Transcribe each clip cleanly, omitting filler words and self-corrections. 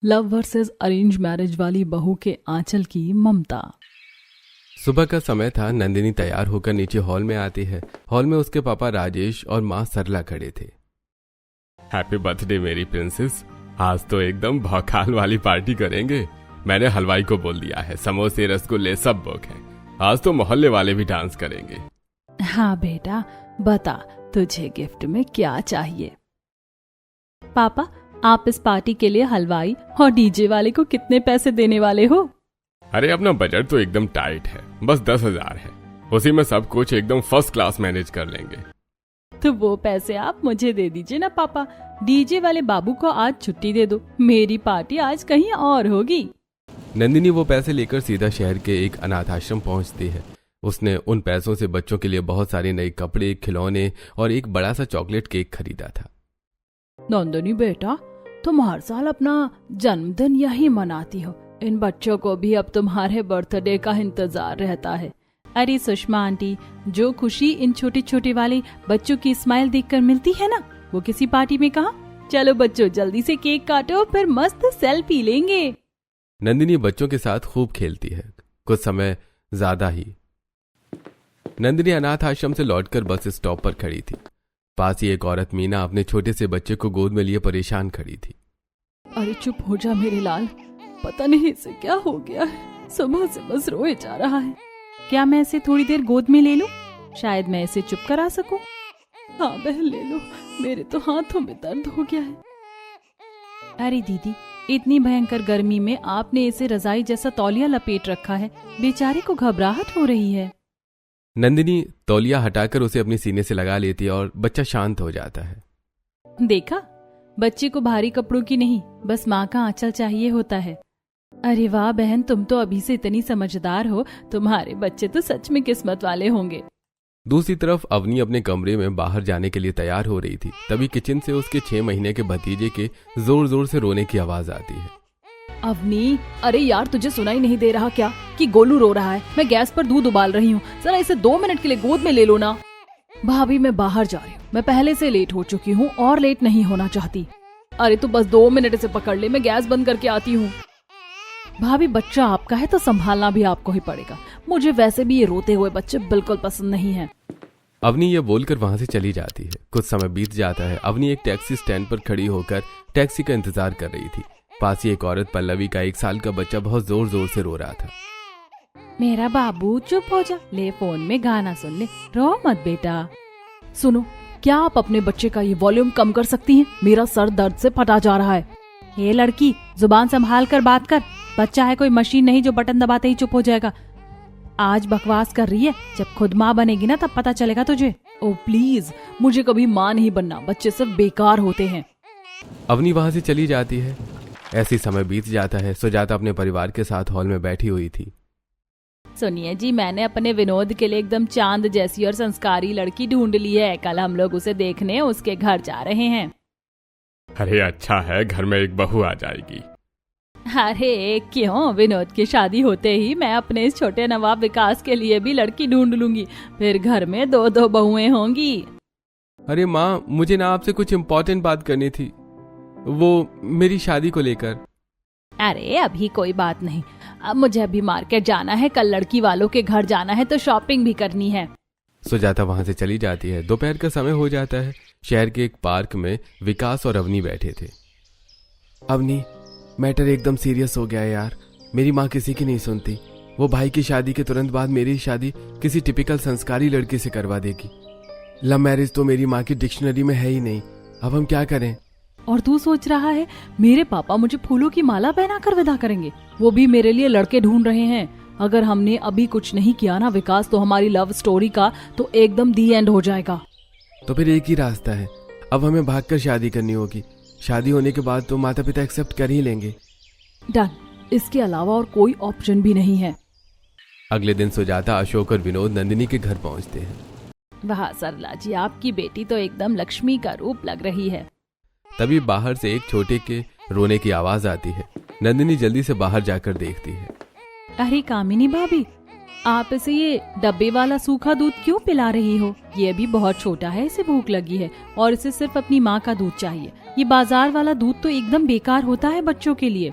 Love versus arrange marriage वाली बहू के आंचल की ममता। सुबह का समय था। नंदिनी तैयार होकर नीचे हॉल में आती है। हॉल में उसके पापा राजेश और माँ सरला खड़े थे। हैप्पी बर्थडे मेरी प्रिंसेस, आज तो एकदम भौकाल वाली पार्टी करेंगे। मैंने हलवाई को बोल दिया है, समोसे रसगुल्ले सब बुक है। आज तो मोहल्ले वाले भी डांस करेंगे। हाँ बेटा, बता तुझे गिफ्ट में क्या चाहिए। पापा, आप इस पार्टी के लिए हलवाई और डीजे वाले को कितने पैसे देने वाले हो? अरे अपना बजट तो एकदम टाइट है, बस 10,000 है। उसी में सब कुछ एकदम फर्स्ट क्लास मैनेज कर लेंगे। तो वो पैसे आप मुझे दे दीजिए ना पापा। डीजे वाले बाबू को आज छुट्टी दे दो, मेरी पार्टी आज कहीं और होगी। नंदिनी वो पैसे लेकर सीधा शहर के एक अनाथ आश्रम पहुंचती है। उसने उन पैसों से बच्चों के लिए बहुत सारे नए कपड़े, खिलौने और एक बड़ा सा चॉकलेट केक खरीदा था। नंदिनी बेटा, तुम हर साल अपना जन्मदिन यही मनाती हो। इन बच्चों को भी अब तुम्हारे बर्थडे का इंतजार रहता है। अरे सुषमा आंटी, जो खुशी इन छोटे छोटे वाले बच्चों की स्माइल देखकर मिलती है ना, वो किसी पार्टी में कहाँ। चलो बच्चों, जल्दी से केक काटो, फिर मस्त सेल्फी लेंगे। नंदिनी बच्चों के साथ खूब खेलती है, कुछ समय ज्यादा ही। नंदिनी अनाथ आश्रम से लौटकर बस स्टॉप पर खड़ी थी। पास ही एक औरत मीना अपने छोटे से बच्चे को गोद में लिए परेशान खड़ी थी। अरे चुप हो जा मेरे लाल, पता नहीं इसे क्या हो गया है, सुबह से बस रोए जा रहा है। क्या मैं इसे थोड़ी देर गोद में ले लूं? शायद मैं इसे चुप करा सकूं। हाँ बहन, ले लो, मेरे तो हाथों में दर्द हो गया है। अरे दीदी, इतनी भयंकर गर्मी में आपने इसे रजाई जैसा तौलिया लपेट रखा है, बेचारे को घबराहट हो रही है। नंदिनी तौलिया हटाकर उसे अपने सीने से लगा लेती है और बच्चा शांत हो जाता है। देखा, बच्चे को भारी कपड़ों की नहीं, बस माँ का आंचल चाहिए होता है। अरे वाह बहन, तुम तो अभी से इतनी समझदार हो। तुम्हारे बच्चे तो सच में किस्मत वाले होंगे। दूसरी तरफ अवनी अपने कमरे में बाहर जाने के लिए तैयार हो रही थी। तभी किचन से उसके 6 महीने के भतीजे के जोर जोर से रोने की आवाज आती है। अवनी, अरे यार, तुझे सुनाई नहीं दे रहा क्या कि गोलू रो रहा है? मैं गैस पर दूध उबाल रही हूँ, जरा इसे 2 मिनट के लिए गोद में ले लो ना। भाभी, मैं बाहर जा रही हूँ, मैं पहले से लेट हो चुकी हूँ और लेट नहीं होना चाहती। अरे तो बस 2 मिनट इसे पकड़ ले, मैं गैस बंद करके आती हूँ। भाभी, बच्चा आपका है तो संभालना भी आपको ही पड़ेगा। मुझे वैसे भी ये रोते हुए बच्चे बिल्कुल पसंद नहीं है। अवनी ये बोलकर वहां से चली जाती है। कुछ समय बीत जाता है। अवनी एक टैक्सी स्टैंड पर खड़ी होकर टैक्सी का इंतजार कर रही थी। पास ही एक औरत पल्लवी का 1 साल का बच्चा बहुत जोर जोर से रो रहा था। मेरा बाबू चुप हो जा, ले फोन में गाना सुन ले, रो मत बेटा। सुनो, क्या आप अपने बच्चे का ये वॉल्यूम कम कर सकती हैं? मेरा सर दर्द से फटा जा रहा है। ये लड़की, जुबान संभाल कर बात कर। बच्चा है कोई मशीन नहीं जो बटन दबाते ही चुप हो जाएगा। आज बकवास कर रही है, जब खुद माँ बनेगी ना तब पता चलेगा तुझे। ओ प्लीज, मुझे कभी माँ नहीं बनना, बच्चे सब बेकार होते हैं। अवनी वहां से चली जाती है। ऐसी समय बीत जाता है। सुजाता अपने परिवार के साथ हॉल में बैठी हुई थी। सुनिए जी, मैंने अपने विनोद के लिए एकदम चांद जैसी और संस्कारी लड़की ढूंढ ली है। कल हम लोग उसे देखने उसके घर जा रहे हैं। अरे अच्छा है, घर में एक बहू आ जाएगी। अरे क्यों, विनोद की शादी होते ही मैं अपने इस छोटे नवाब विकास के लिए भी लड़की ढूंढ लूंगी, फिर घर में 2-2 बहुएं होंगी। अरे माँ, मुझे ना आपसे कुछ इम्पोर्टेंट बात करनी थी, वो मेरी शादी को लेकर। अरे अभी कोई बात नहीं, अब मुझे अभी मार्केट जाना है, कल लड़की वालों के घर जाना है तो शॉपिंग भी करनी है। सुजाता वहां से चली जाती है। दोपहर का समय हो जाता है। शहर के एक पार्क में विकास और अवनी बैठे थे। अवनी, मैटर एकदम सीरियस हो गया है यार। मेरी माँ किसी की नहीं सुनती। वो भाई की शादी के तुरंत बाद मेरी शादी किसी टिपिकल संस्कारी लड़की से करवा देगी। लव मैरिज तो मेरी माँ की डिक्शनरी में है ही नहीं। अब हम क्या करें? और तू सोच रहा है मेरे पापा मुझे फूलों की माला पहनाकर विदा करेंगे? वो भी मेरे लिए लड़के ढूंढ रहे हैं। अगर हमने अभी कुछ नहीं किया ना विकास, तो हमारी लव स्टोरी का तो एकदम दी एंड हो जाएगा। तो फिर एक ही रास्ता है, अब हमें भागकर शादी करनी होगी। शादी होने के बाद तो माता पिता एक्सेप्ट कर ही लेंगे। डन, इसके अलावा और कोई ऑप्शन भी नहीं है। अगले दिन सुजाता, अशोक और विनोद नंदिनी के घर पहुंचते हैं। वाह सरला जी, आपकी बेटी तो एकदम लक्ष्मी का रूप लग रही है। तभी बाहर से एक छोटे के रोने की आवाज आती है। नंदिनी जल्दी से बाहर जाकर देखती है। अरे कामिनी भाभी, आप इसे ये डब्बे वाला सूखा दूध क्यों पिला रही हो? ये भी बहुत छोटा है, इसे भूख लगी है और इसे सिर्फ अपनी माँ का दूध चाहिए। ये बाजार वाला दूध तो एकदम बेकार होता है बच्चों के लिए।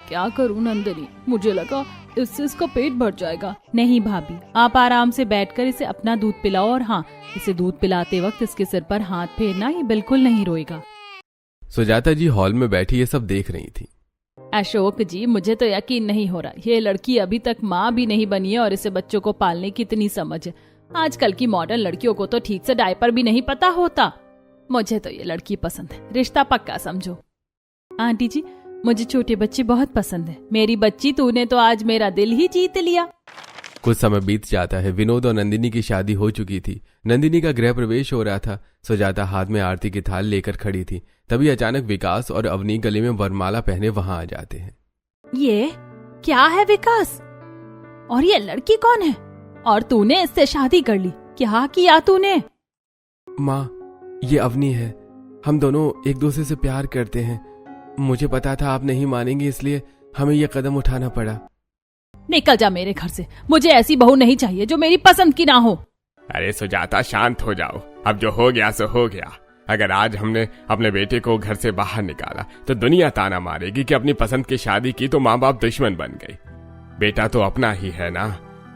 क्या करूं नंदिनी, मुझे लगा इससे इसका पेट भर जाएगा। नहीं भाभी, आप आराम से बैठकर इसे अपना दूध पिलाओ, और हाँ, इसे दूध पिलाते वक्त इसके सिर पर हाथ फेरना, ये बिल्कुल नहीं रोएगा। सुजाता जी हॉल में बैठी ये सब देख रही थी। अशोक जी, मुझे तो यकीन नहीं हो रहा, ये लड़की अभी तक माँ भी नहीं बनी है और इसे बच्चों को पालने की इतनी समझ है। आजकल की मॉडर्न लड़कियों को तो ठीक से डायपर भी नहीं पता होता। मुझे तो ये लड़की पसंद है, रिश्ता पक्का समझो। आंटी जी, मुझे छोटे बच्चे बहुत पसंद है। मेरी बच्ची, तूने तो आज मेरा दिल ही जीत लिया। कुछ समय बीत जाता है। विनोद और नंदिनी की शादी हो चुकी थी। नंदिनी का गृह प्रवेश हो रहा था। सुजाता हाथ में आरती की थाल लेकर खड़ी थी। तभी अचानक विकास और अवनी गले में वरमाला पहने वहां आ जाते हैं। ये क्या है विकास? और ये लड़की कौन है? और तूने इससे शादी कर ली? क्या किया तूने? माँ, ये अवनी है। हम दोनों एक दूसरे से प्यार करते हैं। मुझे पता था आप नहीं मानेंगे, इसलिए हमें यह कदम उठाना पड़ा। निकल जा मेरे घर से। मुझे ऐसी बहू नहीं चाहिए जो मेरी पसंद की ना हो। अरे सुजाता, शांत हो जाओ। अब जो हो गया सो हो गया। अगर आज हमने अपने बेटे को घर से बाहर निकाला तो दुनिया ताना मारेगी कि अपनी पसंद की शादी की तो माँ बाप दुश्मन बन गई। बेटा तो अपना ही है ना,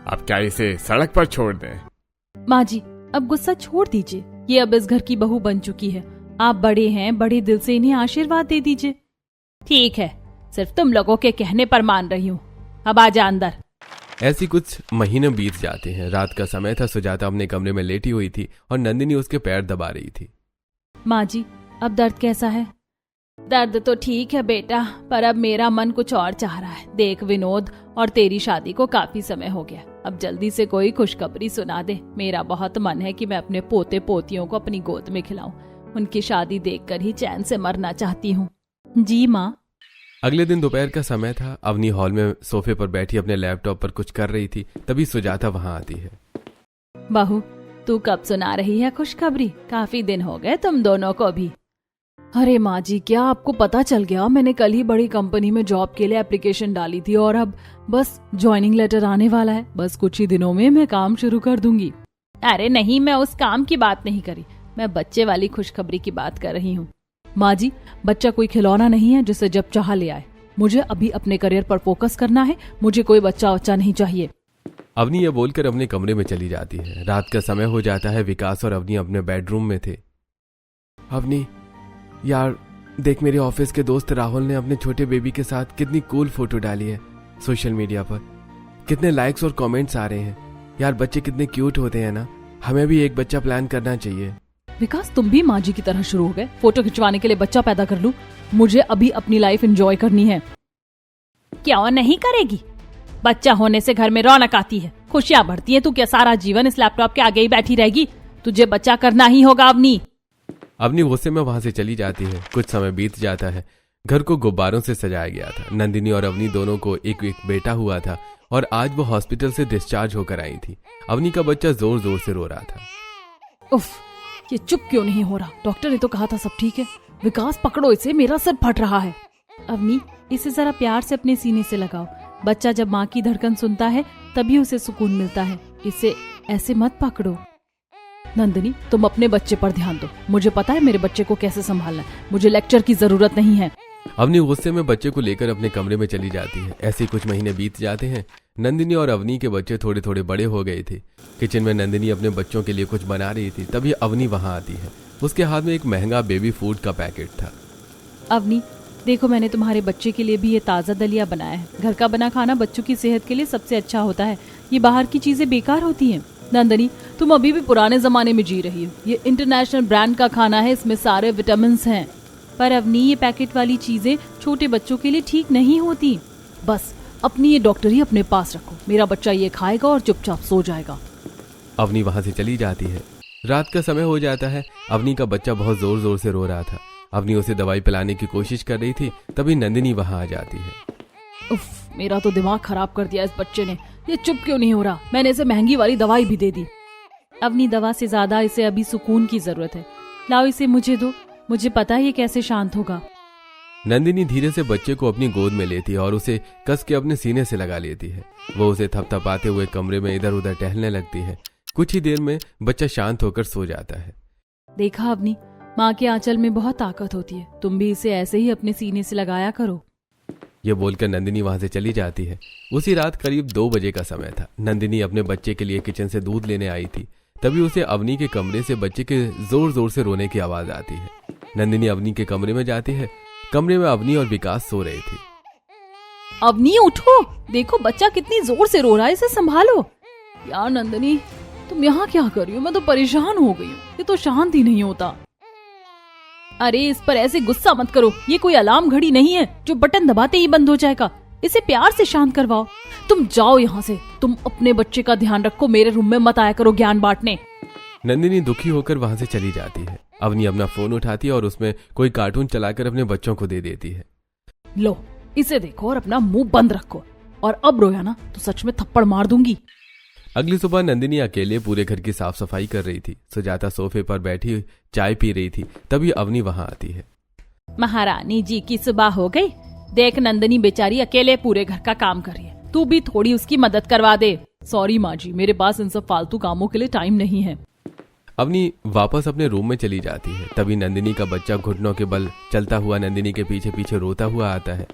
अब क्या इसे सड़क पर छोड़ दें? माँ जी, अब गुस्सा छोड़ दीजिए। ये अब इस घर की बहू बन चुकी है। आप बड़े हैं, बड़े दिल से इन्हें आशीर्वाद दे दीजिए। ठीक है, सिर्फ तुम लोगों के कहने पर मान रही हूँ। अब आजा अंदर। ऐसी कुछ महीने बीत जाते हैं। रात का समय था। सुजाता अपने कमरे में लेटी हुई थी और नंदिनी उसके पैर दबा रही थी। माँ जी, अब दर्द कैसा है? दर्द तो ठीक है बेटा, पर अब मेरा मन कुछ और चाह रहा है। देख विनोद, और तेरी शादी को काफी समय हो गया। अब जल्दी से कोई खुशखबरी सुना दे। मेरा बहुत मन है कि मैं अपने पोते पोतियों को अपनी गोद में खिलाऊं। उनकी शादी देखकर ही चैन से मरना चाहती हूँ। जी माँ। अगले दिन दोपहर का समय था। अवनी हॉल में सोफे पर बैठी अपने लैपटॉप पर कुछ कर रही थी। तभी सुजाता वहां आती है। बहू, तू कब सुना रही है खुशखबरी? काफी दिन हो गए तुम दोनों को भी। अरे माँ जी, क्या आपको पता चल गया? मैंने कल ही बड़ी कंपनी में जॉब के लिए एप्लीकेशन डाली थी और अब बस ज्वाइनिंग लेटर आने वाला है। बस कुछ ही दिनों में मैं काम शुरू कर दूंगी। अरे नहीं, मैं उस काम की बात नहीं करी, मैं बच्चे वाली खुशखबरी की बात कर रही हूँ। माँ जी, बच्चा कोई खिलौना नहीं है जिसे जब चाह ले आए। मुझे अभी अपने करियर पर फोकस करना है। मुझे कोई बच्चा नहीं चाहिए। अवनी यह बोलकर अपने कमरे में चली जाती है। रात का समय हो जाता है। विकास और अवनी अपने बेडरूम में थे। अवनी, यार देख, मेरे ऑफिस के दोस्त राहुल ने अपने छोटे बेबी के साथ कितनी कूल फोटो डाली है सोशल मीडिया पर। कितने लाइक्स और कमेंट्स आ रहे हैं। यार बच्चे कितने क्यूट होते हैं ना। हमें भी एक बच्चा प्लान करना चाहिए। विकास, तुम भी माँ जी की तरह शुरू हो गए। फोटो खिंचवाने के लिए बच्चा पैदा कर लूं? मुझे अभी अपनी लाइफ एंजॉय करनी है। क्या नहीं करेगी? बच्चा होने से घर में रौनक आती है, खुशियां बढ़ती हैं। तू क्या सारा जीवन इस लैपटॉप के आगे ही बैठी रहेगी? तुझे बच्चा करना ही होगा अवनी। अवनी गुस्से में वहां से चली जाती है। कुछ समय बीत जाता है। घर को गुब्बारों से सजाया गया था। नंदिनी और अवनी दोनों को एक बेटा हुआ था और आज वो हॉस्पिटल से डिस्चार्ज होकर आई थी। अवनी का बच्चा जोर जोर से रो रहा था। उफ, ये चुप क्यों नहीं हो रहा? डॉक्टर ने तो कहा था सब ठीक है। विकास, पकड़ो इसे, मेरा सर फट रहा है। अवनी, इसे जरा प्यार से अपने सीने से लगाओ। बच्चा जब माँ की धड़कन सुनता है तभी उसे सुकून मिलता है। इसे ऐसे मत पकड़ो। नंदिनी, तुम अपने बच्चे पर ध्यान दो। मुझे पता है मेरे बच्चे को कैसे संभालना है। मुझे लेक्चर की जरूरत नहीं है। अवनी गुस्से में बच्चे को लेकर अपने कमरे में चली जाती है। ऐसे कुछ महीने बीत जाते हैं। नंदिनी और अवनी के बच्चे थोड़े थोड़े बड़े हो गए थे। किचन में नंदिनी अपने बच्चों के लिए कुछ बना रही थी। तभी अवनी वहां आती है। उसके हाथ में एक महंगा बेबी फूड का पैकेट था। अवनी, देखो, मैंने तुम्हारे बच्चे के लिए भी ये ताज़ा दलिया बनाया है। घर का बना खाना बच्चों की सेहत के लिए सबसे अच्छा होता है। ये बाहर की चीजें बेकार होती हैं। नंदिनी, तुम अभी भी पुराने जमाने में जी रही हो। ये इंटरनेशनल ब्रांड का खाना है, इसमें सारे विटामिन हैं। पर अवनी, ये पैकेट वाली चीजें छोटे बच्चों के लिए ठीक नहीं होती। बस अपनी ये डॉक्टरी अपने पास रखो। मेरा बच्चा ये खाएगा और चुपचाप सो जाएगा। अवनी वहां से चली जाती है। रात का समय हो जाता है। अवनी का बच्चा बहुत जोर जोर से रो रहा था। अवनी उसे दवाई पिलाने की कोशिश कर रही थी। तभी नंदिनी वहां आ जाती है। उफ, मेरा तो दिमाग खराब कर दिया इस बच्चे ने। ये चुप क्यों नहीं हो रहा? मैंने इसे महंगी वाली दवाई भी दे दी। अवनी, दवा से ज्यादा इसे अभी सुकून की जरूरत है। लाओ इसे मुझे दो। मुझे पता है ये कैसे शांत होगा। नंदिनी धीरे से बच्चे को अपनी गोद में लेती है और उसे कस के अपने सीने से लगा लेती है। वो उसे थपथपाते हुए कमरे में इधर उधर टहलने लगती है। कुछ ही देर में बच्चा शांत होकर सो जाता है। देखा अवनी, माँ के आंचल में बहुत ताकत होती है, तुम भी इसे ऐसे ही अपने सीने से लगाया करो। ये बोलकर नंदिनी वहां से चली जाती है। उसी रात करीब 2 बजे का समय था। नंदिनी अपने बच्चे के लिए किचन से दूध लेने आई थी। तभी उसे अवनी के कमरे से बच्चे के जोर जोर से रोने की आवाज आती है। नंदिनी अवनी के कमरे में जाती है। कमरे में अवनी और विकास सो रहे थे। अवनी उठो, देखो बच्चा कितनी जोर से रो रहा है, इसे संभालो। यार नंदिनी, तुम यहाँ क्या कर रही हो? मैं तो परेशान हो गई हूँ, ये तो शांत ही नहीं होता। अरे इस पर ऐसे गुस्सा मत करो, ये कोई अलार्म घड़ी नहीं है जो बटन दबाते ही बंद हो जाएगा। इसे प्यार से शांत करवाओ। तुम जाओ यहाँ से, तुम अपने बच्चे का ध्यान रखो, मेरे रूम में मत आया करो ज्ञान बांटने। नंदिनी दुखी होकर वहां से चली जाती है। अवनी अपना फोन उठाती है और उसमें कोई कार्टून चलाकर अपने बच्चों को दे देती है। लो इसे देखो और अपना मुंह बंद रखो, और अब रोया ना तो सच में थप्पड़ मार दूंगी। अगली सुबह नंदिनी अकेले पूरे घर की साफ सफाई कर रही थी। सुजाता सोफे पर बैठी चाय पी रही थी। तभी अवनी वहां आती है। महारानी जी की सुबह हो गई। देख नंदिनी बेचारी अकेले पूरे घर का काम कर रही है, तू भी थोड़ी उसकी मदद करवा दे। सॉरी माँ जी, मेरे पास इन सब फालतू कामों के लिए टाइम नहीं है। अवनी वापस अपने रूम में चली जाती है। तभी नंदिनी का बच्चा घुटनों के बल चलता हुआ नंदिनी के पीछे पीछे रोता हुआ आता है।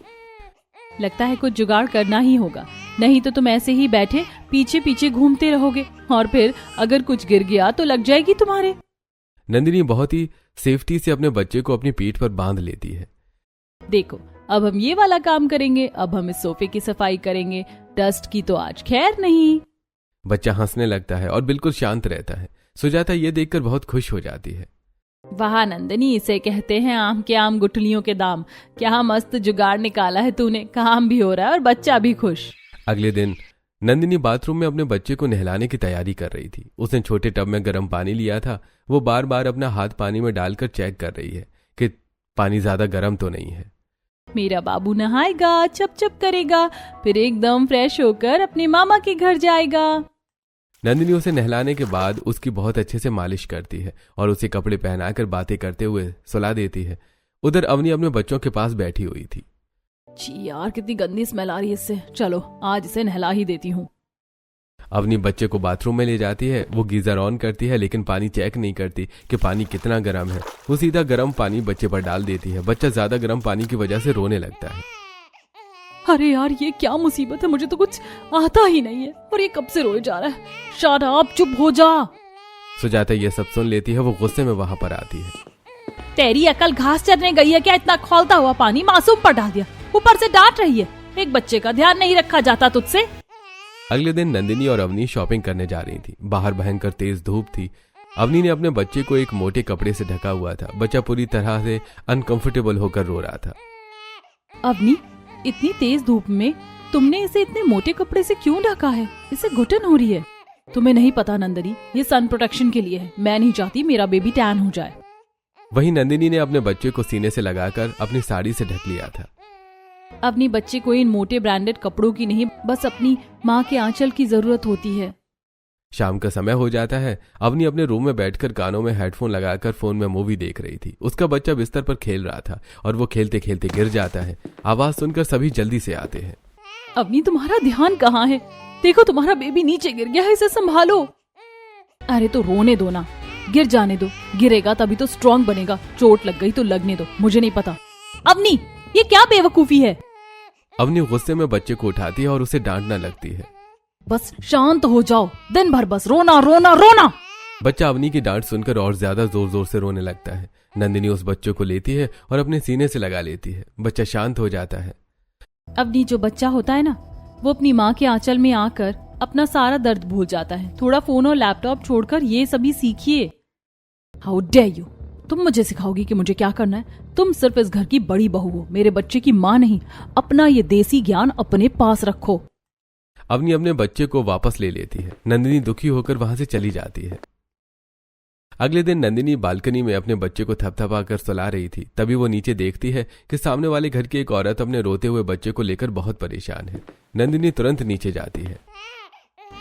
लगता है कुछ जुगाड़ करना ही होगा, नहीं तो तुम ऐसे ही बैठे पीछे पीछे घूमते रहोगे, और फिर अगर कुछ गिर गया तो लग जाएगी तुम्हारे। नंदिनी बहुत ही सेफ्टी से अपने बच्चे को अपनी पीठ पर बांध लेती है। देखो अब हम ये वाला काम करेंगे, अब हम इस सोफे की सफाई करेंगे, डस्ट की तो आज खैर नहीं। बच्चा हंसने लगता है और बिल्कुल शांत रहता है। सुजाता ये देखकर बहुत खुश हो जाती है। वाह नंदिनी, इसे कहते हैं आम के आम गुठलियों के दाम। क्या मस्त जुगाड़ निकाला है तूने, काम भी हो रहा है और बच्चा भी खुश। अगले दिन नंदिनी बाथरूम में अपने बच्चे को नहलाने की तैयारी कर रही थी। उसने छोटे टब में गर्म पानी लिया था। वो बार बार अपना हाथ पानी में डालकर चेक कर रही है कि पानी ज्यादा गर्म तो नहीं है। मेरा बाबू नहाएगा, चप चप करेगा, फिर एकदम फ्रेश होकर अपने मामा के घर जाएगा। नंदिनी उसे नहलाने के बाद उसकी बहुत अच्छे से मालिश करती है और उसे कपड़े पहनाकर बातें करते हुए सुला देती है। उधर अवनी अपने बच्चों के पास बैठी हुई थी। छी यार, कितनी गंदी स्मेल आ रही है इससे। चलो आज इसे नहला ही देती हूँ। अवनी बच्चे को बाथरूम में ले जाती है। वो गीजर ऑन करती है, लेकिन पानी चेक नहीं करती कि पानी कितना गर्म है। वो सीधा गर्म पानी बच्चे पर डाल देती है। बच्चा ज्यादा गर्म पानी की वजह से रोने लगता है। अरे यार, ये क्या मुसीबत है, मुझे तो कुछ आता ही नहीं है और ये कब से रोए जा रहा है। शट अप, चुप हो जा। सुजाता ये सब सुन लेती है। वो गुस्से में वहां पर आती है। तेरी अकल घास चरने गई है क्या? इतना खौलता हुआ पानी मासूम पर डाल दिया, ऊपर से डांट रही है। एक बच्चे का ध्यान नहीं रखा जाता तुझसे। अगले दिन नंदिनी और अवनी शॉपिंग करने जा रही थी। बाहर भयंकर तेज धूप थी। अवनी ने अपने बच्चे को एक मोटे कपड़े से ढका हुआ था। बच्चा पूरी तरह से अनकंफर्टेबल होकर रो रहा था। अवनी, इतनी तेज धूप में तुमने इसे इतने मोटे कपड़े से क्यों ढका है? इसे घुटन हो रही है। तुम्हें नहीं पता नंदिनी, ये सन प्रोटेक्शन के लिए है। मैं नहीं चाहती मेरा बेबी टैन हो जाए। वहीं नंदिनी ने अपने बच्चे को सीने से लगाकर अपनी साड़ी से ढक लिया था। अपनी बच्चे को इन मोटे ब्रांडेड कपड़ों की नहीं, बस अपनी माँ के आंचल की जरूरत होती है। शाम का समय हो जाता है। अवनी अपने रूम में बैठकर कानों में हेडफोन लगाकर फोन में मूवी देख रही थी। उसका बच्चा बिस्तर पर खेल रहा था और वो खेलते खेलते गिर जाता है। आवाज सुनकर सभी जल्दी से आते हैं। अवनी, तुम्हारा ध्यान कहाँ है? देखो तुम्हारा बेबी नीचे गिर गया है, इसे संभालो। अरे तो रोने दो ना, गिर जाने दो। गिरेगा तभी तो स्ट्रॉन्ग बनेगा। चोट लग गई तो लगने दो, मुझे नहीं पता। अवनी, ये क्या बेवकूफी है? अवनी गुस्से में बच्चे को उठाती है और उसे डांटना लगती है। बस शांत हो जाओ, दिन भर बस रोना रोना रोना। बच्चा अवनी की डांट सुनकर और ज्यादा जोर जोर से रोने लगता है। नंदिनी उस बच्चे को लेती है और अपने सीने से लगा लेती है। बच्चा शांत हो जाता है। अवनी, जो बच्चा होता है ना, वो अपनी माँ के आंचल में आकर अपना सारा दर्द भूल जाता है। थोड़ा फोन और लैपटॉप छोड़कर ये सभी सीखिए। हाउ डेयर यू, तुम मुझे सिखाओगी कि मुझे क्या करना है? तुम सिर्फ इस घर की बड़ी बहू हो, मेरे बच्चे की माँ नहीं। अपना ये देसी ज्ञान अपने पास रखो। अवनी अपने बच्चे को वापस ले लेती है। नंदिनी दुखी होकर वहां से चली जाती है। अगले दिन नंदिनी बालकनी में अपने बच्चे को थपथपा कर सुला रही थी। तभी वो नीचे देखती है कि सामने वाले घर की एक औरत अपने रोते हुए बच्चे को लेकर बहुत परेशान है। नंदिनी तुरंत नीचे जाती है।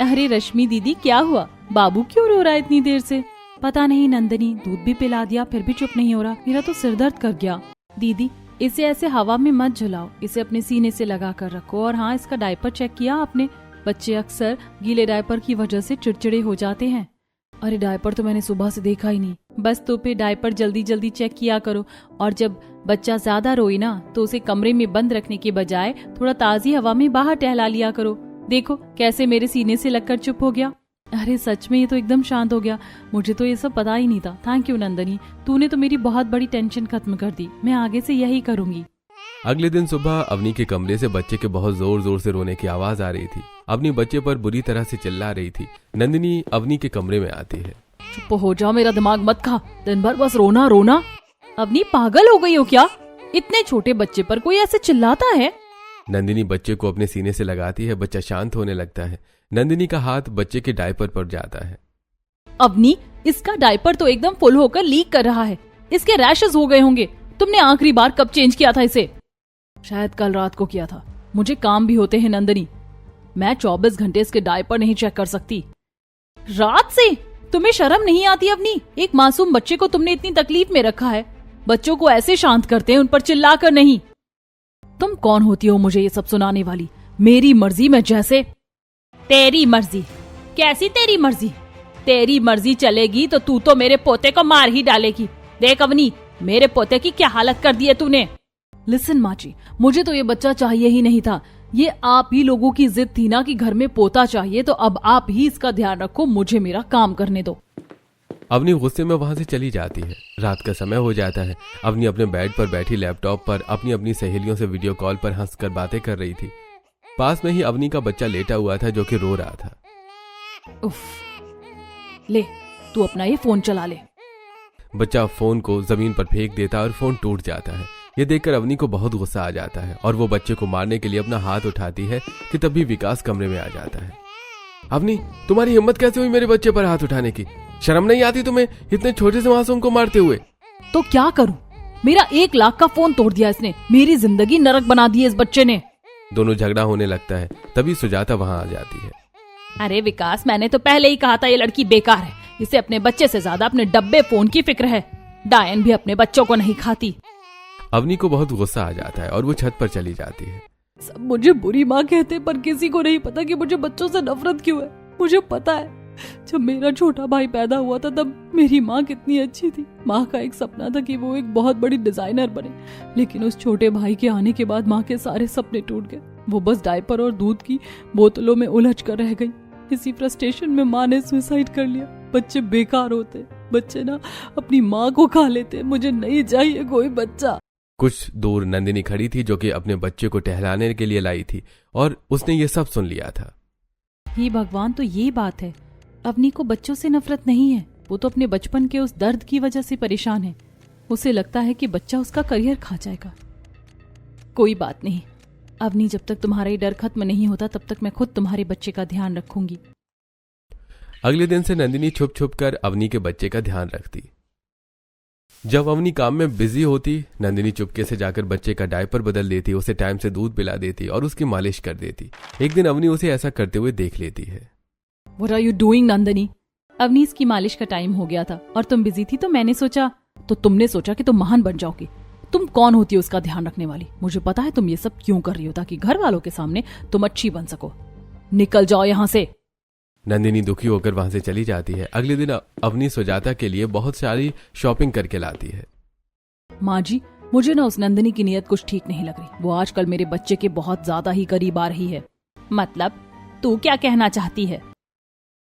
अरे रश्मि दीदी, क्या हुआ? बाबू क्यों रो रहा है इतनी देर से? पता नहीं नंदिनी, दूध भी पिला दिया फिर भी चुप नहीं हो रहा। मेरा तो सिर दर्द कर गया। दीदी, इसे ऐसे हवा में मत झुलाओ, इसे अपने सीने से लगा कर रखो। और हाँ, इसका डायपर चेक किया आपने? बच्चे अक्सर गीले डायपर की वजह से चिड़चिड़े हो जाते हैं। अरे डायपर तो मैंने सुबह से देखा ही नहीं, बस तो फिर डायपर जल्दी जल्दी चेक किया करो, और जब बच्चा ज्यादा रोए ना तो उसे कमरे में बंद रखने के बजाय थोड़ा ताजी हवा में बाहर टहला लिया करो। देखो कैसे मेरे सीने से लगकर चुप हो गया। अरे सच में ये तो एकदम शांत हो गया। मुझे तो ये सब पता ही नहीं था। थैंक यू नंदनी, तूने तो मेरी बहुत बड़ी टेंशन खत्म कर दी। मैं आगे से यही करूंगी। अगले दिन सुबह अवनी के कमरे से बच्चे के बहुत जोर जोर से रोने की आवाज आ रही थी। अवनी बच्चे पर बुरी तरह से चिल्ला रही थी। नंदिनी अवनी के कमरे में आती है। चुप हो जा, मेरा दिमाग मत खा, दिन भर बस रोना रोना। अवनी पागल हो गई हो क्या? इतने छोटे बच्चे पर कोई ऐसे चिल्लाता है? नंदिनी बच्चे को अपने सीने से लगाती है। बच्चा शांत होने लगता है। नंदिनी का हाथ बच्चे के डायपर पर जाता है। अवनी, इसका डायपर तो एकदम फुल होकर लीक कर रहा है। इसके रैशेस हो गए होंगे। तुमने आखिरी बार कब चेंज किया था इसे? शायद कल रात को किया था। मुझे काम भी होते हैं नंदिनी, मैं 24 घंटे इसके डायपर नहीं चेक कर सकती। रात से? तुम्हें शर्म नहीं आती अवनी? एक मासूम बच्चे को तुमने इतनी तकलीफ में रखा है। बच्चों को ऐसे शांत करते हैं, उन पर चिल्ला कर नहीं। तुम कौन होती हो मुझे ये सब सुनाने वाली? मेरी मर्जी, मैं जैसे। तेरी मर्जी? कैसी तेरी मर्जी? तेरी मर्जी चलेगी तो तू तो मेरे पोते को मार ही डालेगी। देख अवनी, मेरे पोते की क्या हालत कर दी है तूने। लिसन माँ जी, मुझे तो ये बच्चा चाहिए ही नहीं था। ये आप ही लोगों की जिद थी ना कि घर में पोता चाहिए, तो अब आप ही इसका ध्यान रखो, मुझे मेरा काम करने दो। अवनी गुस्से में वहां से चली जाती है। रात का समय हो जाता है। अवनी अपने बेड पर बैठी लैपटॉप पर अपनी अपनी सहेलियों से वीडियो कॉल पर हंसकर बातें कर रही थी। पास में ही अवनी का बच्चा लेटा हुआ था जो कि रो रहा था। उफ, ले तू अपना ये फोन चला ले। बच्चा फोन को जमीन पर फेंक देता और फोन टूट जाता है। ये देखकर अवनी को बहुत गुस्सा आ जाता है और वो बच्चे को मारने के लिए अपना हाथ उठाती है कि तभी विकास कमरे में आ जाता है। अवनी, तुम्हारी हिम्मत कैसे हुई मेरे बच्चे पर हाथ उठाने की? शर्म नहीं आती तुम्हें इतने छोटे से मासूम को मारते हुए? तो क्या करूं? मेरा 1 लाख का फोन तोड़ दिया इसने। मेरी जिंदगी नरक बना दी है इस बच्चे ने। दोनों झगड़ा होने लगता है। तभी सुजाता वहां आ जाती है। अरे विकास, मैंने तो पहले ही कहा था ये लड़की बेकार है। इसे अपने बच्चे से ज्यादा अपने डब्बे फोन की फिक्र है। डायन भी अपने बच्चों को नहीं खाती। अवनी को बहुत गुस्सा आ जाता है और वो छत पर चली जाती है। सब मुझे बुरी माँ कहते, पर किसी को नहीं पता कि मुझे बच्चों से नफरत क्यों है। मुझे पता है, जब मेरा छोटा भाई पैदा हुआ था तब मेरी माँ कितनी अच्छी थी। माँ का एक सपना था कि वो एक बहुत बड़ी डिजाइनर बने, लेकिन उस छोटे भाई के आने के बाद माँ के सारे सपने टूट गए। वो बस डायपर और दूध की बोतलों में उलझ कर रह गई। इसी फ्रस्ट्रेशन में माँ ने सुसाइड कर लिया। बच्चे बेकार होते, बच्चे ना अपनी माँ को खा लेते। मुझे नहीं चाहिए कोई बच्चा। कुछ दूर नंदिनी खड़ी थी जो कि अपने बच्चे को टहलाने के लिए लाई थी और उसने ये सब सुन लिया था। हे भगवान, तो ये बात है। अवनी को बच्चों से नफरत नहीं है। वो तो अपने बचपन के उस दर्द की वजह से परेशान है। उसे लगता है कि बच्चा उसका करियर खा जाएगा। कोई बात नहीं अवनी, जब तक तुम्हारा ये डर खत्म नहीं होता तब तक मैं खुद तुम्हारे बच्चे का ध्यान रखूंगी। अगले दिन से नंदिनी छुप छुप कर अवनी के बच्चे का ध्यान रखती। जब अवनी काम में बिजी होती, नंदिनी चुपके से जाकर बच्चे का डायपर बदल देती, उसे टाइम से दूध पिला देती और उसकी मालिश कर देती। एक दिन अवनी उसे ऐसा करते हुए देख लेती है। What are you doing, Nandini? Avani, इसकी मालिश का टाइम हो गया था और तुम बिजी थी, तो मैंने सोचा, तो तुमने सोचा कि तुम महान बन जाओगी। तुम कौन होती हो उसका ध्यान रखने वाली? मुझे पता है तुम ये सब क्यों कर रही हो, ताकि घर वालों के सामने तुम अच्छी बन सको। निकल जाओ यहाँ से। नंदिनी दुखी होकर वहां से चली जाती है। अगले दिन अवनी सुजाता के लिए बहुत सारी शॉपिंग करके लाती है। माँ जी, मुझे ना उस नंदिनी की नीयत कुछ ठीक नहीं लग रही। वो आजकल मेरे बच्चे के बहुत ज्यादा ही करीब आ रही है। मतलब तू क्या कहना चाहती है?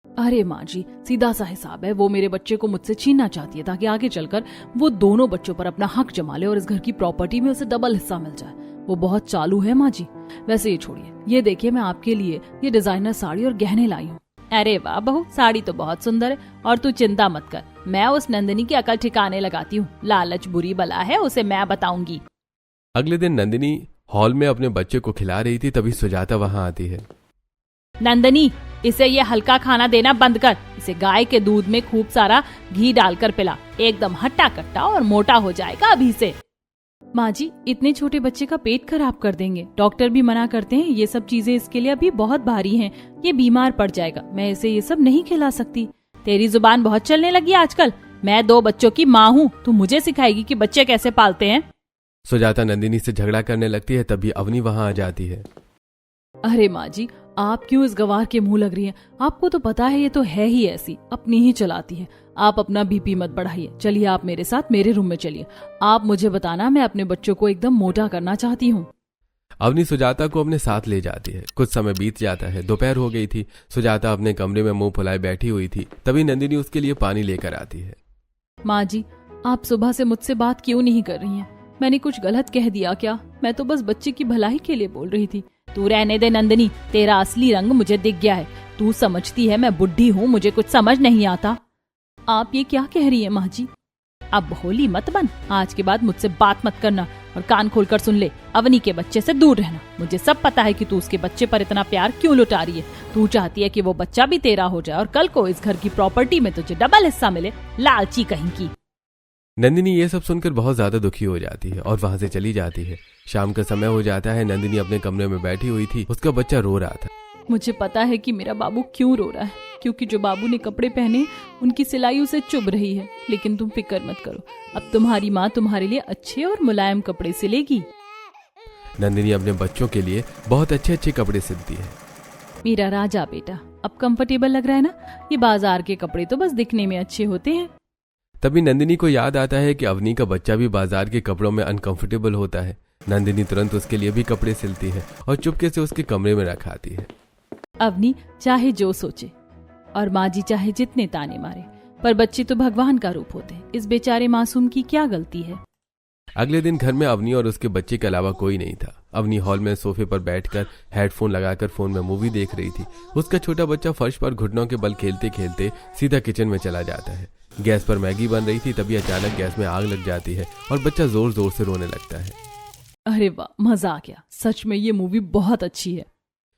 अरे माँ जी, सीधा सा हिसाब है। वो मेरे बच्चे को मुझसे छीनना चाहती है ताकि आगे चलकर वो दोनों बच्चों पर अपना हक जमा ले और इस घर की प्रॉपर्टी में उसे डबल हिस्सा मिल जाए। वो बहुत चालू है माँ जी। वैसे ये छोड़िए, ये देखिए मैं आपके लिए ये डिजाइनर साड़ी और गहने लाई हूँ। अरे वाह बहू, साड़ी तो बहुत सुंदर है। और तू चिंता मत कर, मैं उस नंदिनी की अकल ठिकाने लगाती हूँ। लालच बुरी बला है, उसे मैं बताऊंगी। अगले दिन नंदिनी हॉल में अपने बच्चे को खिला रही थी, तभी सुजाता वहां आती है। नंदिनी, इसे ये हल्का खाना देना बंद कर। इसे गाय के दूध में खूब सारा घी डालकर पिला। एकदम हट्टा कट्टा और मोटा हो जाएगा अभी से। माँ जी, इतने छोटे बच्चे का पेट खराब कर देंगे। डॉक्टर भी मना करते हैं, ये सब चीजें इसके लिए अभी बहुत भारी हैं। ये बीमार पड़ जाएगा। मैं इसे ये सब नहीं खिला सकती। तेरी जुबान बहुत चलने लगी आजकल। मैं 2 बच्चों की माँ हूँ, तू मुझे सिखाएगी कि बच्चे कैसे पालते हैं? सुजाता नंदिनी से झगड़ा करने लगती है, तभी अवनी वहां आ जाती है। अरे माँ जी, आप क्यों इस गवार के मुंह लग रही हैं? आपको तो पता है ये तो है ही ऐसी, अपनी ही चलाती है। आप अपना बीपी मत बढ़ाइए। चलिए आप मेरे साथ मेरे रूम में चलिए। आप मुझे बताना, मैं अपने बच्चों को एकदम मोटा करना चाहती हूँ। अवनी सुजाता को अपने साथ ले जाती है। कुछ समय बीत जाता है। दोपहर हो गई थी। सुजाता अपने कमरे में मुंह फुलाए बैठी हुई थी। तभी नंदिनी उसके लिए पानी लेकर आती है। माँ जी, आप सुबह से मुझसे बात क्यों नहीं कर रही हैं? मैंने कुछ गलत कह दिया क्या? मैं तो बस बच्चे की भलाई के लिए बोल रही थी। तू रहने दे नंदिनी, तेरा असली रंग मुझे दिख गया है। तू समझती है मैं बुढ़ी हूँ, मुझे कुछ समझ नहीं आता। आप ये क्या कह रही हैं माँ जी? अब भोली मत बन। आज के बाद मुझसे बात मत करना और कान खोलकर सुन ले। अवनी के बच्चे से दूर रहना। मुझे सब पता है कि तू उसके बच्चे पर इतना प्यार क्यों लुटा रही है। तू चाहती है कि वो बच्चा भी तेरा हो जाए और कल को इस घर की प्रॉपर्टी में तुझे डबल हिस्सा मिले। लालची कहीं की। नंदिनी ये सब सुनकर बहुत ज्यादा दुखी हो जाती है और वहां से चली जाती है। शाम का समय हो जाता है। नंदिनी अपने कमरे में बैठी हुई थी। उसका बच्चा रो रहा था। मुझे पता है कि मेरा बाबू क्यों रो रहा है, क्योंकि जो बाबू ने कपड़े पहने उनकी सिलाई उसे चुभ रही है। लेकिन तुम फिक्र मत करो, अब तुम्हारी माँ तुम्हारे लिए अच्छे और मुलायम कपड़े सिलेगी। नंदिनी अपने बच्चों के लिए बहुत अच्छे अच्छे कपड़े सिलती है। मेरा राजा बेटा, अब कंफर्टेबल लग रहा है ना? ये बाजार के कपड़े तो बस दिखने में अच्छे होते हैं। तभी नंदिनी को याद आता है कि अवनी का बच्चा भी बाजार के कपड़ों में अनकंफर्टेबल होता है। नंदिनी तुरंत उसके लिए भी कपड़े सिलती है और चुपके से उसके कमरे में रखाती है। अवनी चाहे जो सोचे और माँ जी चाहे जितने ताने मारे, पर बच्चे तो भगवान का रूप होते हैं। इस बेचारे मासूम की क्या गलती है? अगले दिन घर में अवनी और उसके बच्चे के अलावा कोई नहीं था। अवनी हॉल में सोफे पर बैठकर हेडफोन लगाकर फोन में मूवी देख रही थी। उसका छोटा बच्चा फर्श पर घुटनों के बल खेलते खेलते सीधा किचन में चला जाता है। गैस पर मैगी बन रही थी। तभी अचानक गैस में आग लग जाती है और बच्चा जोर जोर से रोने लगता है। अरे वाह, मजा आ गया। सच में ये मूवी बहुत अच्छी है।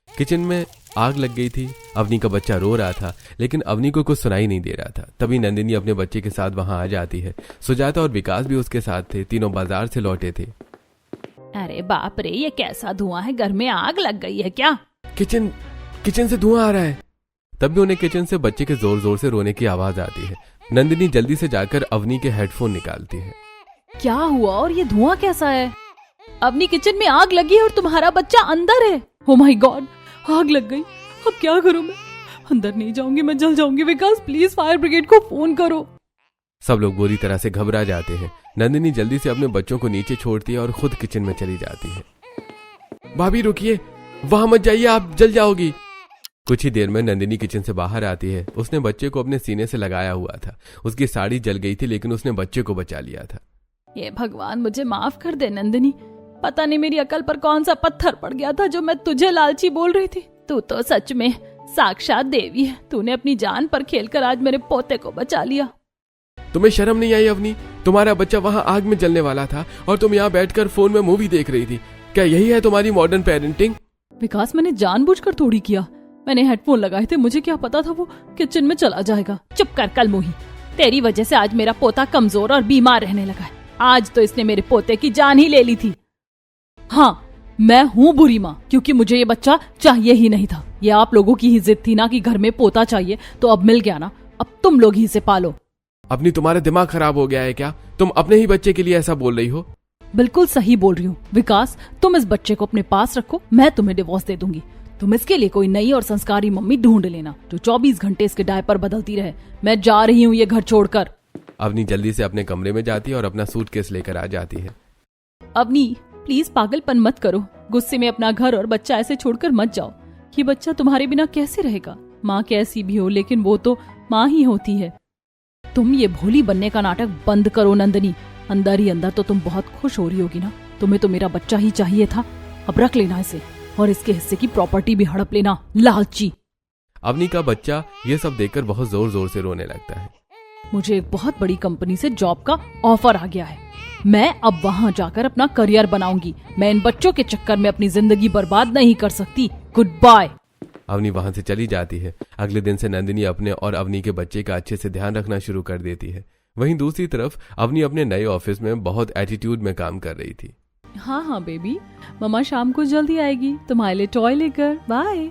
किचन में आग लग गई थी। अवनी का बच्चा रो रहा था, लेकिन अवनी को कुछ सुनाई नहीं दे रहा था। तभी नंदिनी अपने बच्चे के साथ वहां आ जाती है। सुजाता और विकास भी उसके साथ थे। तीनों बाजार से लौटे थे। अरे बाप रे, ये कैसा धुआं है? घर में आग लग गई है क्या? किचन से धुआं आ रहा है। तभी उन्हें किचन से बच्चे के जोर जोर से रोने की आवाज आती है। नंदिनी जल्दी से जाकर अवनी के हेडफोन निकालती है। क्या हुआ और ये धुआं कैसा है? अवनी, किचन में आग लगी है और तुम्हारा बच्चा अंदर है। ओह माय गॉड, आग लग गई। अब क्या करूं मैं? अंदर नहीं जाऊंगी, मैं जल जाऊंगी। विकास प्लीज फायर ब्रिगेड को फोन करो। सब लोग बुरी तरह से घबरा जाते हैं। नंदिनी जल्दी से अपने बच्चों को नीचे छोड़ती है और खुद किचन में चली जाती है। भाभी रुकिए, वहां मत जाइए, आप जल जाओगी। कुछ ही देर में नंदिनी किचन से बाहर आती है। उसने बच्चे को अपने सीने से लगाया हुआ था। उसकी साड़ी जल गई थी, लेकिन उसने बच्चे को बचा लिया था। ये भगवान मुझे माफ कर दे नंदिनी। पता नहीं मेरी अकल पर कौन सा पत्थर पड़ गया था जो मैं तुझे लालची बोल रही थी। तू तो सच में साक्षात देवी है। तूने अपनी जान पर खेलकर आज मेरे पोते को बचा लिया। तुम्हें शर्म नहीं आई अवनी? तुम्हारा बच्चा वहां आग में जलने वाला था और तुम यहाँ बैठकर फोन में मूवी देख रही थी। क्या यही है तुम्हारी मॉडर्न पेरेंटिंग? विकास, मैंने जानबूझकर थोड़ी किया। मैंने हेडफोन लगाए थे, मुझे क्या पता था वो किचन में चला जाएगा। चुप कर कलमुही, तेरी वजह से आज मेरा पोता कमजोर और बीमार रहने लगा है। आज तो इसने मेरे पोते की जान ही ले ली थी। हाँ, मैं हूँ बुरी माँ, क्योंकि मुझे ये बच्चा चाहिए ही नहीं था। ये आप लोगों की ही जिद थी ना कि घर में पोता चाहिए, तो अब मिल गया ना। अब तुम लोग ही इसे पालो। अपनी तुम्हारा दिमाग खराब हो गया है क्या? तुम अपने ही बच्चे के लिए ऐसा बोल रही हो? बिल्कुल सही बोल रही हूँ विकास। तुम इस बच्चे को अपने पास रखो, मैं तुम्हें डिवोर्स दे दूंगी। तुम इसके लिए कोई नई और संस्कारी मम्मी ढूंढ लेना जो 24 घंटे इसके डायपर बदलती रहे। मैं जा रही हूँ ये घर छोड़कर। अवनी जल्दी से अपने कमरे में जाती है और अपना सूटकेस लेकर आ जाती है। अवनी प्लीज पागलपन मत करो। गुस्से में अपना घर और बच्चा ऐसे छोड़कर मत जाओ। ये बच्चा तुम्हारे बिना कैसे रहेगा? माँ कैसी भी हो, लेकिन वो तो माँ ही होती है। तुम ये भोली बनने का नाटक बंद करो नंदिनी। अंदर ही अंदर तो तुम बहुत खुश हो रही होगी ना। तुम्हें तो मेरा बच्चा ही चाहिए था। अब रख लेना इसे और इसके हिस्से की प्रॉपर्टी भी हड़प लेना, लालची। अवनी का बच्चा ये सब देखकर बहुत जोर जोर से रोने लगता है। मुझे एक बहुत बड़ी कंपनी से जॉब का ऑफर आ गया है। मैं अब वहां जाकर अपना करियर बनाऊंगी। मैं इन बच्चों के चक्कर में अपनी जिंदगी बर्बाद नहीं कर सकती। Good bye. अवनी वहां से चली जाती है। अगले दिन से नंदिनी अपने और अवनी के बच्चे का अच्छे से ध्यान रखना शुरू कर देती है। वहीं दूसरी तरफ अवनी अपने नए ऑफिस में बहुत एटीट्यूड में काम कर रही थी। हाँ बेबी, मम्मा शाम को जल्दी आएगी तुम्हारे लिए टॉय लेकर। बाय।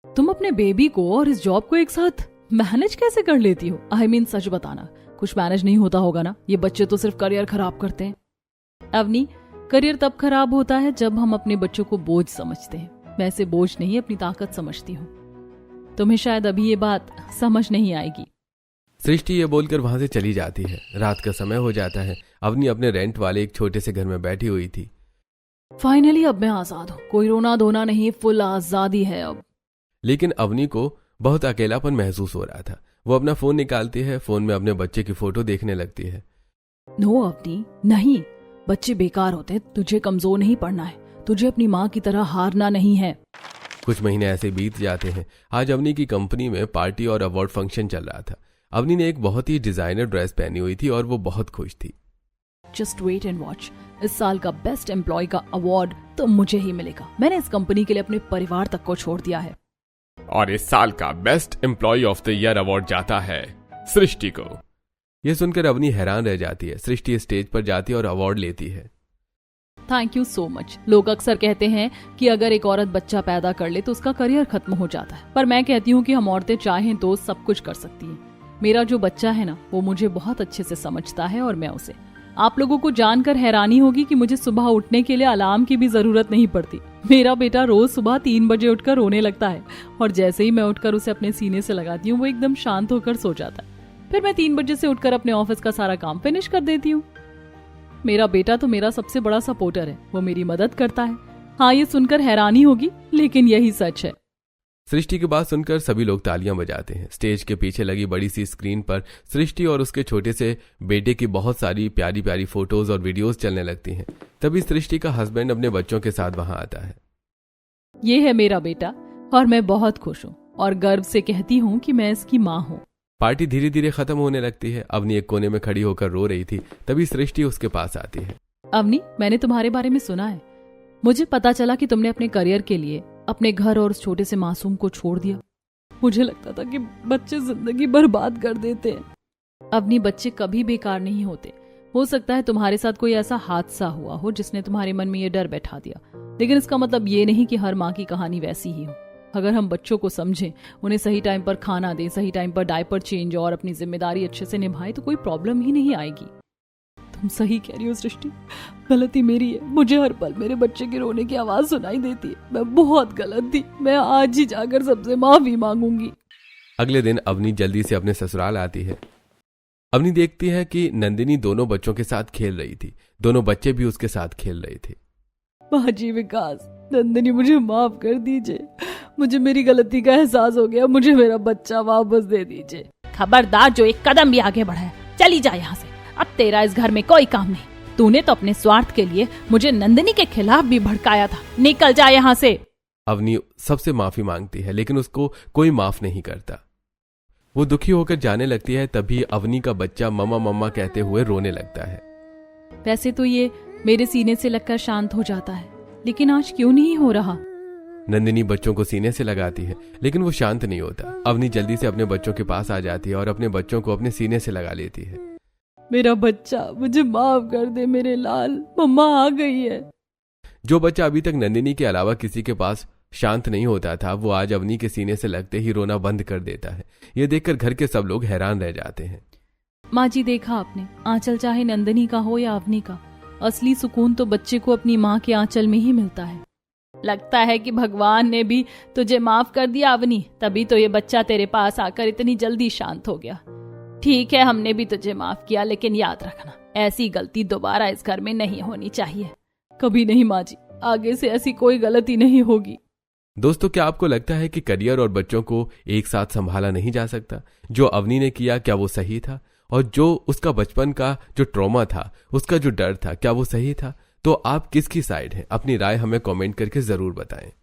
तुम अपने बेबी को और इस जॉब को एक साथ मैनेज कैसे कर लेती हो? आई मीन सच बताना, कुछ मैनेज नहीं होता होगा ना? ये बच्चे तो सिर्फ करियर खराब करते हैं। अवनी, करियर तब खराब होता है जब हम अपने बच्चों को बोझ समझते हैं। मैं इसे बोझ नहीं अपनी ताकत समझती हूँ। तुम्हें शायद अभी ये बात समझ नहीं आएगी। सृष्टि ये बोलकर वहां से चली जाती है। रात का समय हो जाता है। अवनी अपने रेंट वाले एक छोटे से घर में बैठी हुई थी। फाइनली अब मैं आजाद हूँ, कोई रोना धोना नहीं, फुल आजादी है अब। लेकिन अवनी को बहुत अकेलापन महसूस हो रहा था। वो अपना फोन निकालती है, फोन में अपने बच्चे की फोटो देखने लगती है। नो अवनी, नहीं, बच्चे बेकार होते, तुझे कमजोर नहीं पड़ना है, तुझे अपनी माँ की तरह हारना नहीं है। कुछ महीने ऐसे बीत जाते हैं। आज अवनी की कंपनी में पार्टी और अवार्ड फंक्शन चल रहा था। अवनी ने एक बहुत ही डिजाइनर ड्रेस पहनी हुई थी और वो बहुत खुश थी। जस्ट वेट एंड वॉच, इस साल का बेस्ट एम्प्लॉय का अवार्ड तो मुझे ही मिलेगा। मैंने इस कंपनी के लिए अपने परिवार तक को छोड़ दिया है। और इस साल का best employ of the year award जाता है सृष्टि को। यह सुनकर अवनी हैरान रह जाती है। सृष्टि स्टेज पर जाती है और अवार्ड लेती है। Thank you so much. लोग अक्सर कहते हैं कि अगर एक औरत बच्चा पैदा कर ले तो उसका करियर खत्म हो जाता है, पर मैं कहती हूँ कि हम औरतें चाहें तो सब कुछ कर सकती हैं। मेरा जो बच्चा है ना, वो मुझे बहुत अच्छे से समझता है और मैं उसे। आप लोगों को जानकर हैरानी होगी कि मुझे सुबह उठने के लिए अलार्म की भी जरूरत नहीं पड़ती। मेरा बेटा रोज सुबह 3 बजे उठकर रोने लगता है और जैसे ही मैं उठकर उसे अपने सीने से लगाती हूँ वो एकदम शांत होकर सो जाता है। फिर मैं 3 बजे से उठकर अपने ऑफिस का सारा काम फिनिश कर देती हूँ। मेरा बेटा तो मेरा सबसे बड़ा सपोर्टर है, वो मेरी मदद करता है। हाँ, ये सुनकर हैरानी होगी लेकिन यही सच है। सृष्टि की बात सुनकर सभी लोग तालियां बजाते हैं। स्टेज के पीछे लगी बड़ी सी स्क्रीन पर सृष्टि और उसके छोटे से बेटे की बहुत सारी प्यारी प्यारी फोटोज और वीडियोस चलने लगती हैं। तभी सृष्टि का हस्बैंड अपने बच्चों के साथ वहां आता है। ये है मेरा बेटा और मैं बहुत खुश हूँ और गर्व से कहती हूँ कि मैं इसकी माँ हूँ। पार्टी धीरे धीरे खत्म होने लगती है। अवनी एक कोने में खड़ी होकर रो रही थी। तभी सृष्टि उसके पास आती है। अवनी, मैंने तुम्हारे बारे में सुना है। मुझे पता चला कि तुमने अपने करियर के लिए अपने घर और उस छोटे से मासूम को छोड़ दिया। मुझे लगता था कि बच्चे जिंदगी बर्बाद कर देते हैं। अवनी, बच्चे कभी बेकार नहीं होते। हो सकता है तुम्हारे साथ कोई ऐसा हादसा हुआ हो जिसने तुम्हारे मन में ये डर बैठा दिया, लेकिन इसका मतलब ये नहीं कि हर माँ की कहानी वैसी ही हो। अगर हम बच्चों को समझें, उन्हें सही टाइम पर खाना दें, सही टाइम पर डायपर चेंज और अपनी जिम्मेदारी अच्छे से निभाएं तो कोई प्रॉब्लम ही नहीं आएगी। तुम सही कह रही हो सृष्टि, गलती मेरी है। मुझे हर पल मेरे बच्चे के रोने की आवाज सुनाई देती है। मैं बहुत गलत थी। मैं आज ही जाकर सबसे माफी मांगूंगी। अगले दिन अवनी जल्दी से अपने ससुराल आती है। अवनी देखती है कि नंदिनी दोनों बच्चों के साथ खेल रही थी। दोनों बच्चे भी उसके साथ खेल रहे थे। बाजी विकास, नंदिनी मुझे माफ कर दीजिए। मुझे मेरी गलती का एहसास हो गया। मुझे मेरा बच्चा वापस दे दीजिए। खबरदार, जो एक कदम भी आगे बढ़ा है, चली जा यहाँ से। अब तेरा इस घर में कोई काम नहीं। तूने तो अपने स्वार्थ के लिए मुझे नंदिनी के खिलाफ भी भड़काया था। निकल जा यहाँ से। अवनी सबसे माफी मांगती है लेकिन उसको कोई माफ नहीं करता। वो दुखी होकर जाने लगती है। तभी अवनी का बच्चा मम्मा मम्मा कहते हुए रोने लगता है। वैसे तो ये मेरे सीने से लगकर शांत हो जाता है, लेकिन आज क्यों नहीं हो रहा? नंदिनी बच्चों को सीने से लगाती है लेकिन वो शांत नहीं होता। अवनी जल्दी से अपने बच्चों के पास आ जाती है और अपने बच्चों को अपने सीने से लगा लेती है। मेरा बच्चा, मुझे माफ कर दे मेरे लाल, मम्मा आ गई है। जो बच्चा अभी तक नंदिनी के अलावा किसी के पास शांत नहीं होता था, वो आज अवनी के सीने से लगते ही रोना बंद कर देता है। ये देखकर घर के सब लोग हैरान रह जाते हैं। माँ जी, देखा आपने, आंचल चाहे नंदिनी का हो या अवनी का, असली सुकून तो बच्चे को अपनी माँ के आंचल में ही मिलता है। लगता है कि भगवान ने भी तुझे माफ कर दिया अवनी, तभी तो ये बच्चा तेरे पास आकर इतनी जल्दी शांत हो गया। ठीक है, हमने भी तुझे माफ किया, लेकिन याद रखना, ऐसी गलती दोबारा इस घर में नहीं होनी चाहिए। कभी नहीं माँ जी, आगे से ऐसी कोई गलती नहीं होगी। दोस्तों, क्या आपको लगता है कि करियर और बच्चों को एक साथ संभाला नहीं जा सकता? जो अवनी ने किया, क्या वो सही था? और जो उसका बचपन का जो ट्रॉमा था, उसका जो डर था, क्या वो सही था? तो आप किसकी साइड हैं? अपनी राय हमें कमेंट करके जरूर बताएं।